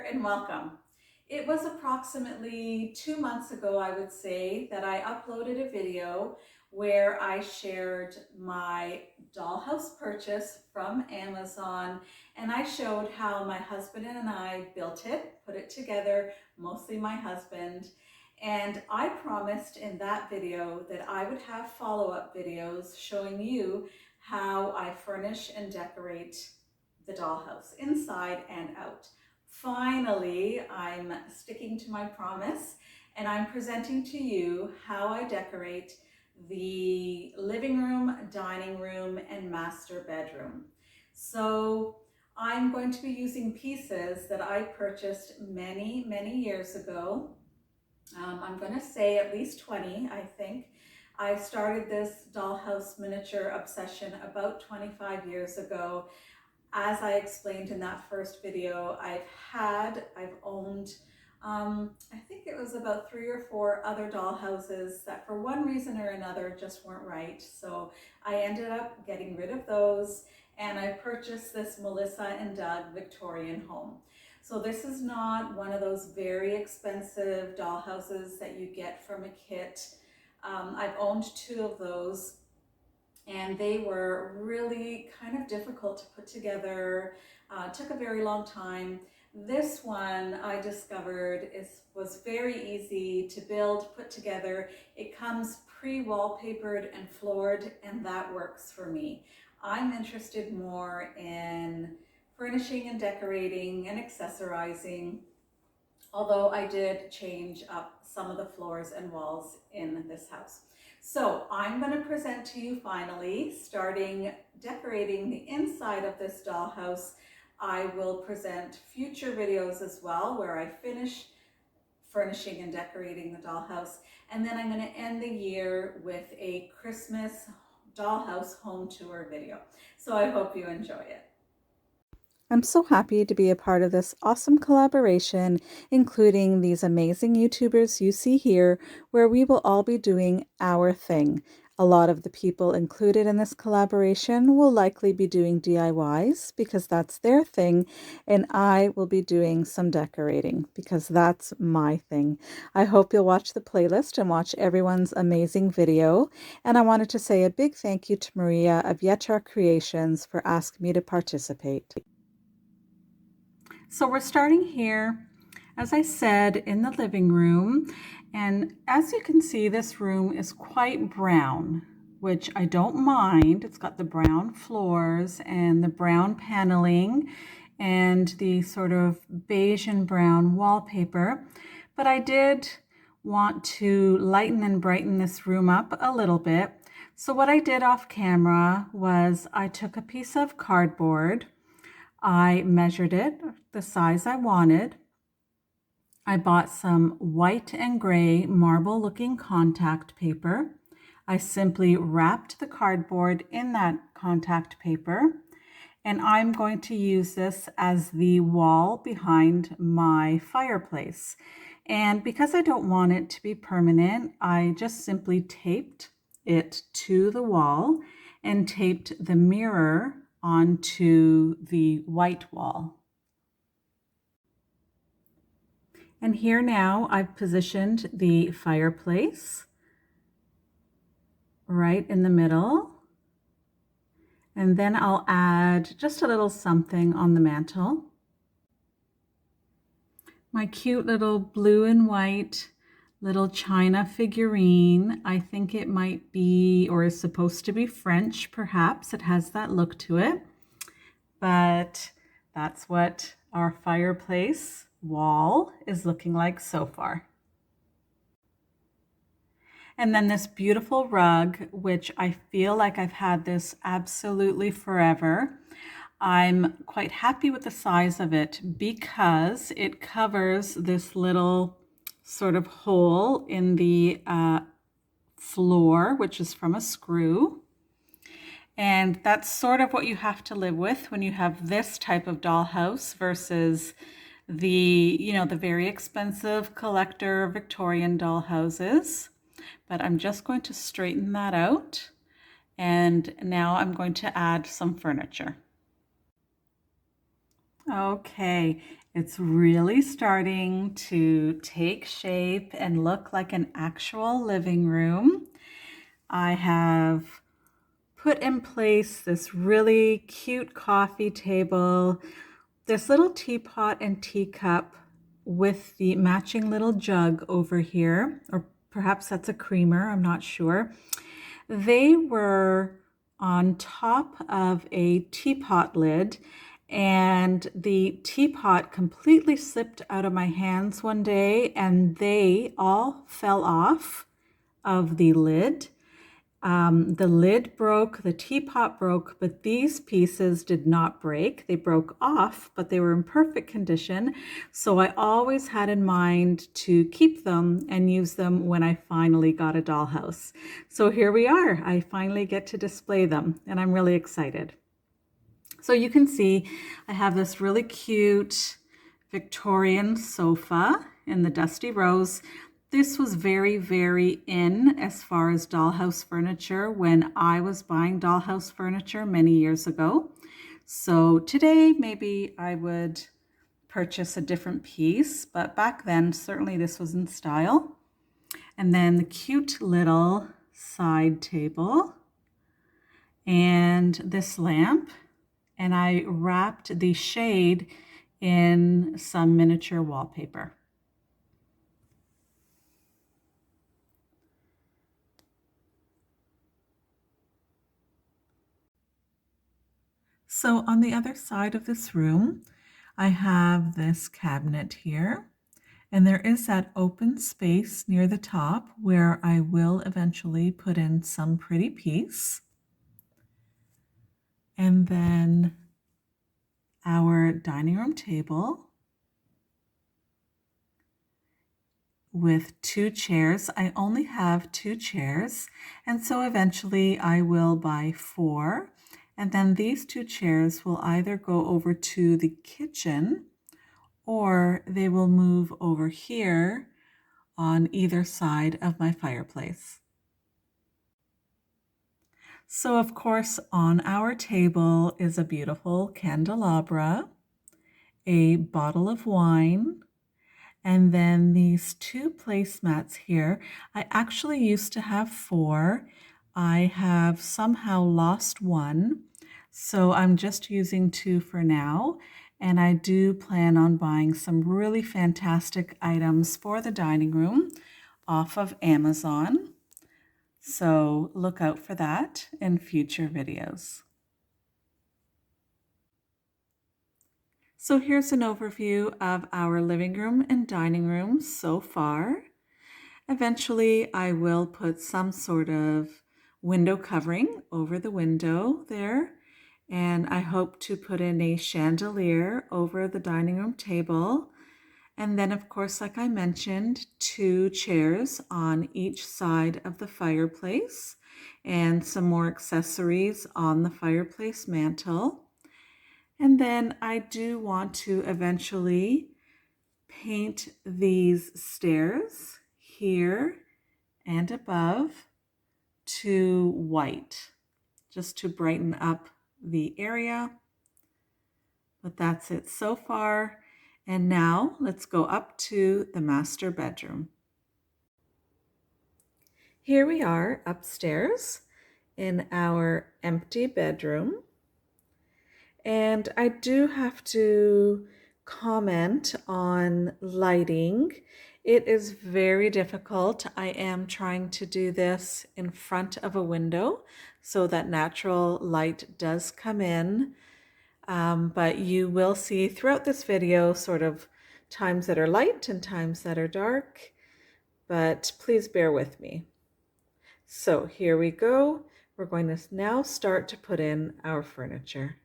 there and welcome. It was approximately 2 months ago, I would say, that I uploaded a video where I shared my dollhouse purchase from Amazon, and I showed how my husband and I built it, put it together, mostly my husband. And I promised in that video that I would have follow-up videos showing you how I furnish and decorate the dollhouse inside and out. Finally, I'm sticking to my promise and I'm presenting to you how I decorate the living room, dining room, and master bedroom. So I'm going to be using pieces that I purchased many years ago. I'm going to say at least 20, I think. I started this dollhouse miniature obsession about 25 years ago. As I explained in that first video, I've owned, I think it was about 3 or 4 other dollhouses that for one reason or another just weren't right. So I ended up getting rid of those and I purchased this Melissa and Doug Victorian home. So this is not one of those very expensive dollhouses that you get from a kit. I've owned 2 of those, and they were really kind of difficult to put together. Took a very long time. This one I discovered was very easy to build, put together. It comes pre-wallpapered and floored, and that works for me. I'm interested more in furnishing and decorating and accessorizing, although I did change up some of the floors and walls in this house. So I'm going to present to you finally, starting decorating the inside of this dollhouse. I will present future videos as well where I finish furnishing and decorating the dollhouse. And then I'm going to end the year with a Christmas dollhouse home tour video. So I hope you enjoy it. I'm so happy to be a part of this awesome collaboration, including these amazing YouTubers you see here, where we will all be doing our thing. A lot of the people included in this collaboration will likely be doing DIYs because that's their thing, and I will be doing some decorating because that's my thing. I hope you'll watch the playlist and watch everyone's amazing video. And I wanted to say a big thank you to Maria of Yechar Creations for asking me to participate. So we're starting here, as I said, in the living room. And as you can see, this room is quite brown, which I don't mind. It's got the brown floors and the brown paneling and the sort of beige and brown wallpaper. But I did want to lighten and brighten this room up a little bit. So what I did off camera was I took a piece of cardboard. I measured it the size I wanted. I bought some white and gray marble looking contact paper. I simply wrapped the cardboard in that contact paper, and I'm going to use this as the wall behind my fireplace. And because I don't want it to be permanent, I just simply taped it to the wall and taped the mirror onto the white wall. And here now I've positioned the fireplace right in the middle. And then I'll add just a little something on the mantle. My cute little blue and white little china figurine. I think it might be, or is supposed to be French, perhaps. It has that look to it. But that's what our fireplace wall is looking like so far. And then this beautiful rug, which I feel like I've had this absolutely forever. I'm quite happy with the size of it because it covers this little sort of hole in the floor, which is from a screw. And that's sort of what you have to live with when you have this type of dollhouse versus the very expensive collector Victorian dollhouses. But I'm just going to straighten that out. And now I'm going to add some furniture. Okay, it's really starting to take shape and look like an actual living room. I have put in place this really cute coffee table, this little teapot and teacup with the matching little jug over here, or perhaps that's a creamer, I'm not sure. They were on top of a teapot lid, and the teapot completely slipped out of my hands one day, and they all fell off of the lid. The lid broke, the teapot broke, but these pieces did not break. They broke off, but they were in perfect condition. So I always had in mind to keep them and use them when I finally got a dollhouse. So here we are. I finally get to display them, and I'm really excited. So you can see I have this really cute Victorian sofa in the dusty rose. This was very, very in as far as dollhouse furniture when I was buying dollhouse furniture many years ago. So today maybe I would purchase a different piece, but back then certainly this was in style. And then the cute little side table and this lamp. And I wrapped the shade in some miniature wallpaper. So on the other side of this room, I have this cabinet here, and there is that open space near the top where I will eventually put in some pretty piece. And then our dining room table with 2 chairs. I only have 2 chairs, and so eventually I will buy 4. And then these 2 chairs will either go over to the kitchen or they will move over here on either side of my fireplace. So of course on our table is a beautiful candelabra, a bottle of wine, and then these 2 placemats here. I actually used to have 4. I have somehow lost one, so I'm just using 2 for now. And I do plan on buying some really fantastic items for the dining room off of Amazon. So look out for that in future videos. So here's an overview of our living room and dining room so far. Eventually, I will put some sort of window covering over the window there, and I hope to put in a chandelier over the dining room table. And then, of course, like I mentioned, 2 chairs on each side of the fireplace and some more accessories on the fireplace mantle. And then I do want to eventually paint these stairs here and above to white, just to brighten up the area. But that's it so far. And now let's go up to the master bedroom. Here we are upstairs in our empty bedroom. And I do have to comment on lighting. It is very difficult. I am trying to do this in front of a window so that natural light does come in. But you will see throughout this video sort of times that are light and times that are dark. But please bear with me. So here we go. We're going to now start to put in our furniture.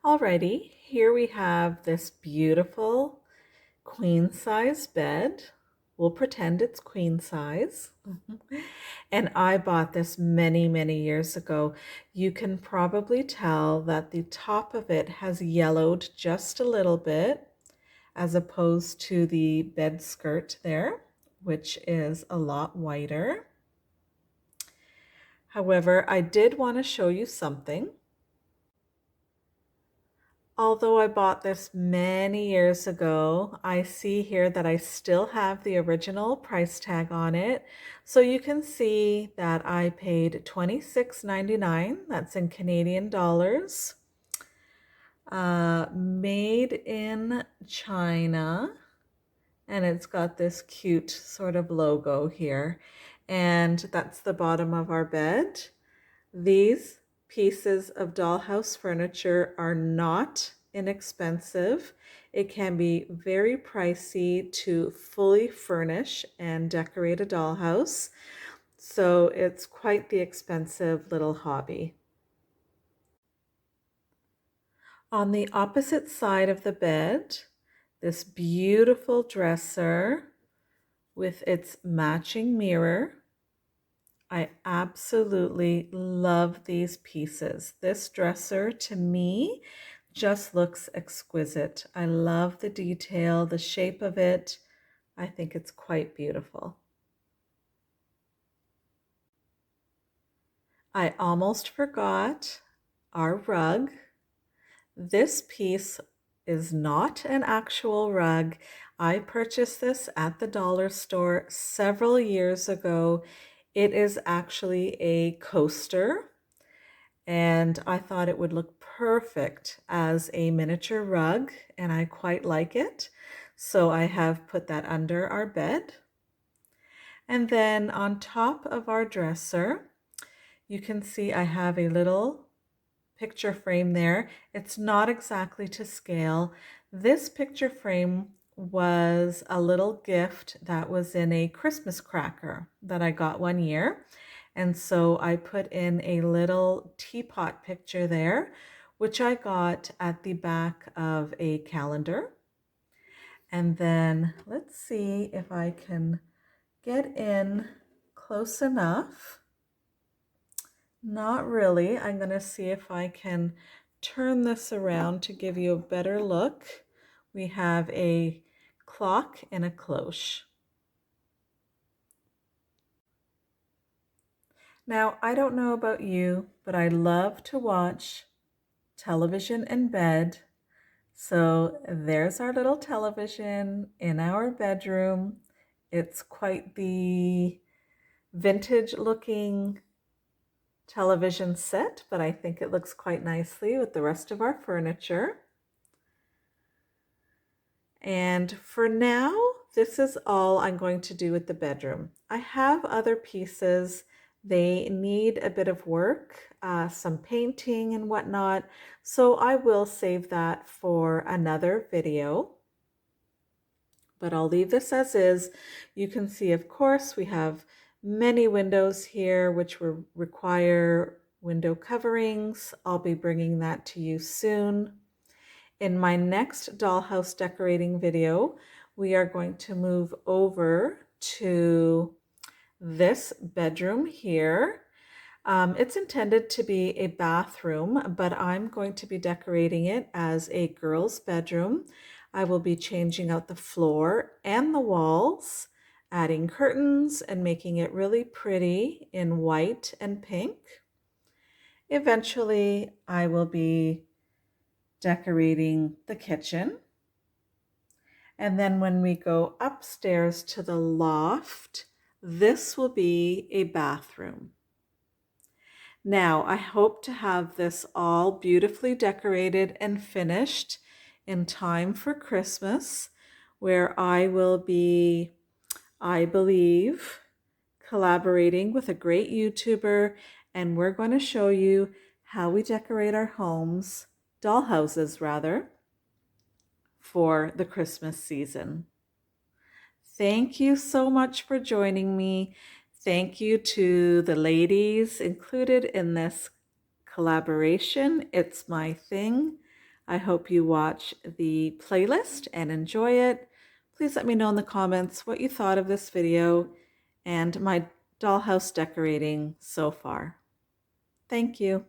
Alrighty, here we have this beautiful queen size bed. We'll pretend it's queen size. And I bought this many, many years ago. You can probably tell that the top of it has yellowed just a little bit as opposed to the bed skirt there, which is a lot whiter. However, I did want to show you something. Although I bought this many years ago, I see here that I still have the original price tag on it. So you can see that I paid $26.99. That's in Canadian dollars. Made in China. And it's got this cute sort of logo here. And that's the bottom of our bed. These pieces of dollhouse furniture are not inexpensive. It can be very pricey to fully furnish and decorate a dollhouse. So it's quite the expensive little hobby. On the opposite side of the bed, this beautiful dresser with its matching mirror. I absolutely love these pieces. This dresser to me just looks exquisite. I love the detail, the shape of it. I think it's quite beautiful. I almost forgot our rug. This piece is not an actual rug. I purchased this at the dollar store several years ago. It is actually a coaster, and I thought it would look perfect as a miniature rug, and I quite like it. So I have put that under our bed. And then on top of our dresser, you can see I have a little picture frame there. It's not exactly to scale. This picture frame was a little gift that was in a Christmas cracker that I got one year. And so I put in a little teapot picture there, which I got at the back of a calendar. And then let's see if I can get in close enough. Not really. I'm going to see if I can turn this around to give you a better look. We have a clock and a cloche. Now, I don't know about you, but I love to watch television in bed. So there's our little television in our bedroom. It's quite the vintage looking television set, but I think it looks quite nicely with the rest of our furniture. And for now, this is all I'm going to do with the bedroom. I have other pieces. They need a bit of work, some painting and whatnot, so I will save that for another video. But I'll leave this as is. You can see, of course, we have many windows here which will require window coverings. I'll be bringing that to you soon. In my next dollhouse decorating video, we are going to move over to this bedroom here. It's intended to be a bathroom, but I'm going to be decorating it as a girl's bedroom. I will be changing out the floor and the walls, adding curtains and making it really pretty in white and pink. Eventually, I will be decorating the kitchen. And then when we go upstairs to the loft, this will be a bathroom. Now, I hope to have this all beautifully decorated and finished in time for Christmas, where I will be, I believe, collaborating with a great YouTuber, and we're going to show you how we decorate our homes, dollhouses rather, for the Christmas season. Thank you so much for joining me. Thank you to the ladies included in this collaboration. It's my thing. I hope you watch the playlist and enjoy it. Please let me know in the comments what you thought of this video and my dollhouse decorating so far. Thank you.